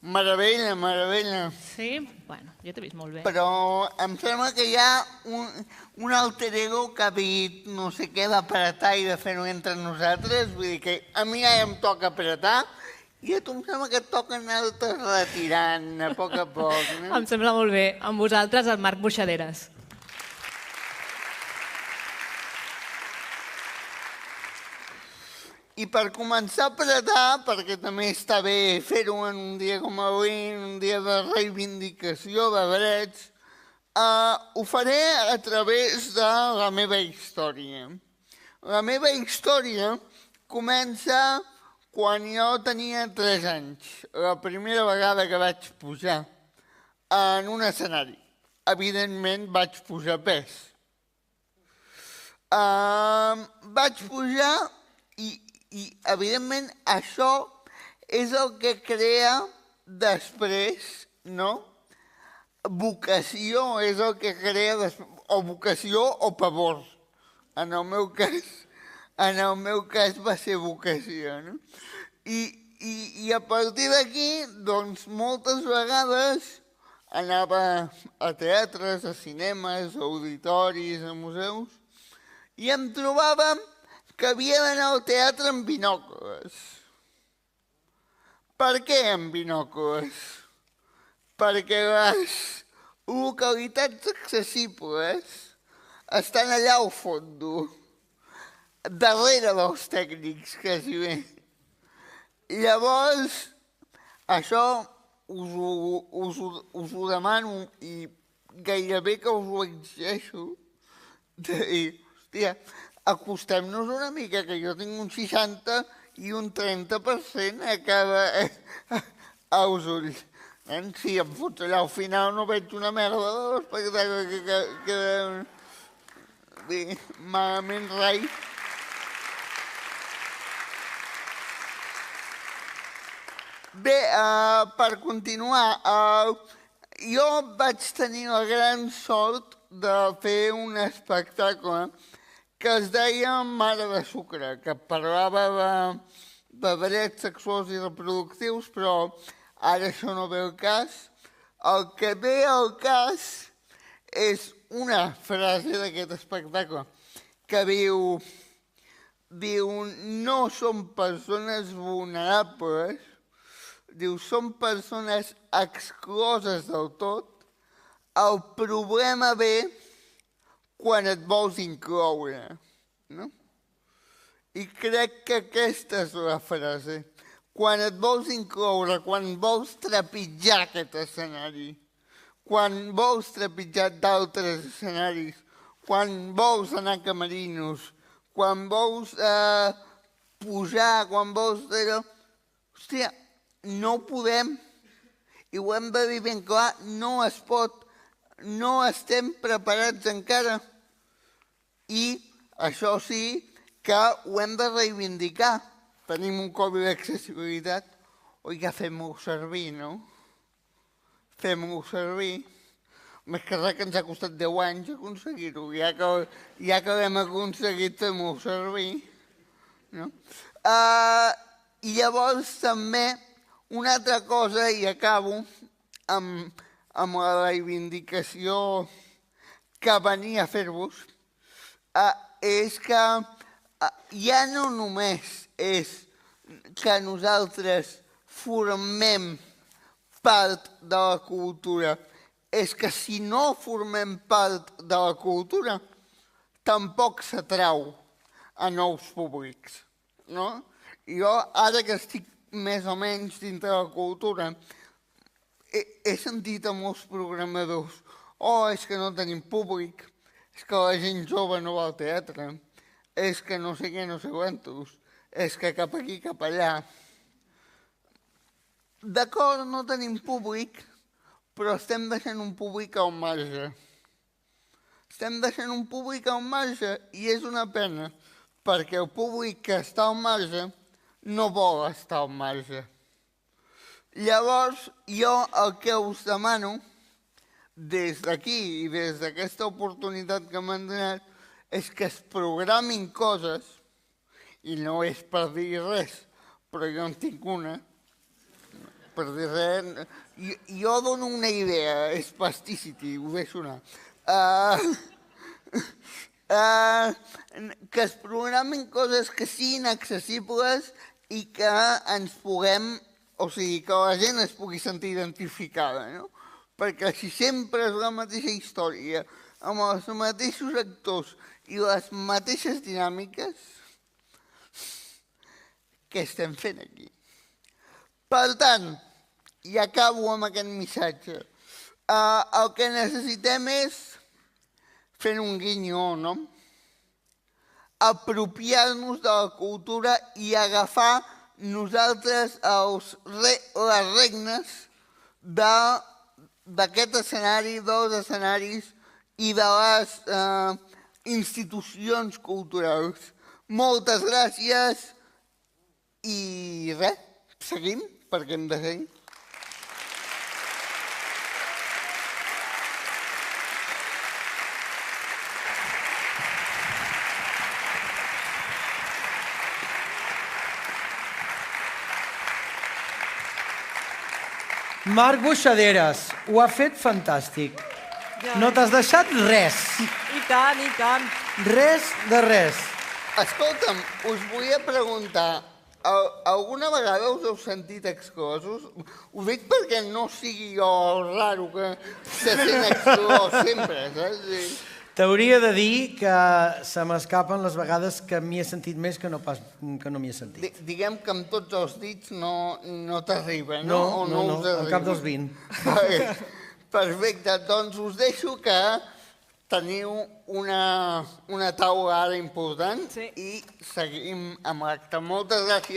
Meravella, meravella. Sí? Bueno, jo t'he vist molt bé. Però em sembla que hi ha un alter ego que ha dit no sé què d'apretar i de fer-ho entre nosaltres. Vull dir que a mi ja em toca apretar i a tu em sembla que et toca anar-te retirant a poc, no? Em sembla molt bé. Amb vosaltres, el Marc Buixaderes. I per començar a apretar, perquè també està bé fer-ho en un dia com avui, en un dia de reivindicació de drets, ho faré a través de la meva història. La meva història comença quan jo tenia 3 anys, la primera vegada que vaig pujar en un escenari. Evidentment vaig pujar pes. Vaig pujar i evidentment això és el que crea després, no? Vocació és el que crea o vocació o pavor. En el meu cas va ser vocació, no? I a partir d'aquí, doncs, moltes vegades anava a teatres, a cinemes, a auditoris, a museus, i em trobava que havia d'anar al teatre amb binòcules. Per què amb binòcules? Perquè les localitats accessibles estan allà al fons, darrere dels tècnics, quasi bé. Llavors, això us ho demano i gairebé que us ho exigeixo, de dir, hòstia, acostem-nos una mica, que jo tinc un 60 i un 30% a als ulls. Si em fots allà al final no veig una merda de l'espectacle que malament rai. Bé, per continuar, jo vaig tenir la gran sort de fer un espectacle que es deia Mare de Sucre, que parlava de drets sexuals i reproductius, però ara això no ve al cas. El que ve al cas és una frase d'aquest espectacle que diu no som persones vulnerables, diu som persones excloses del tot, el problema ve quan et vols incloure, no? I crec que aquesta és la frase. Quan et vols incloure, quan vols trepitjar aquest escenari, quan vols trepitjar d'altres escenaris, quan vols anar a camerinos, quan vols pujar, quan vols... Hòstia, no podem, i ho hem de dir ben clar, no es pot. No estem preparats encara i això sí que ho hem de reivindicar. Tenim un codi d'accessibilitat, oiga, fem-ho servir, no? Fem-ho servir. Més que res que ens ha costat 10 anys aconseguir-ho, ja que l'hem aconseguit fem-ho servir. No? I llavors també una altra cosa, i acabo amb la reivindicació que venia a fer-vos, és que ja no només és que nosaltres formem part de la cultura, és que si no formem part de la cultura, tampoc s'atrau a nous públics, no? Jo, ara que estic més o menys dintre de la cultura, he sentit a molts programadors, és que no tenim públic, és que la gent jove no va al teatre, és que no sé què, no sé quantos, és que cap aquí, cap allà. D'acord, no tenim públic, però estem deixant un públic al marge. Estem deixant un públic al marge i és una pena, perquè el públic que està al marge no vol estar al marge. Llavors, jo el que us demano, des d'aquí i des d'aquesta oportunitat que m'han donat, és que es programin coses, i no és per dir res, però jo en tinc una, per dir res. Jo dono una idea, spasticity, ho deixo anar. Que es programin coses que siguin accessibles i que ens puguem, o sigui, que la gent es pugui sentir identificada, no? Perquè si sempre és la mateixa història, amb els mateixos actors i les mateixes dinàmiques, què estem fent aquí? Per tant, i acabo amb aquest missatge, el que necessitem és, fent un guinyo, no? Apropiar-nos de la cultura i agafar nosaltres les regnes d'aquest escenari, dels escenaris i de les institucions culturals. Moltes gràcies i res, seguim perquè hem de seguir. Marc Boixaderes, ho ha fet fantàstic. No t'has deixat res. I tant, i tant. Res de res. Escolta'm, us volia preguntar, alguna vegada us heu sentit exclosos? Ho dic perquè no sigui jo el raro que se sent exclòs sempre, saps? T'hauria de dir que se m'escapen les vegades que m'hi he sentit més que no m'hi he sentit. Diguem que amb tots els dits no t'arriba, no? No, al cap dels 20. Perfecte, doncs us deixo que teniu una taula ara important i seguim amb l'acte. Moltes gràcies.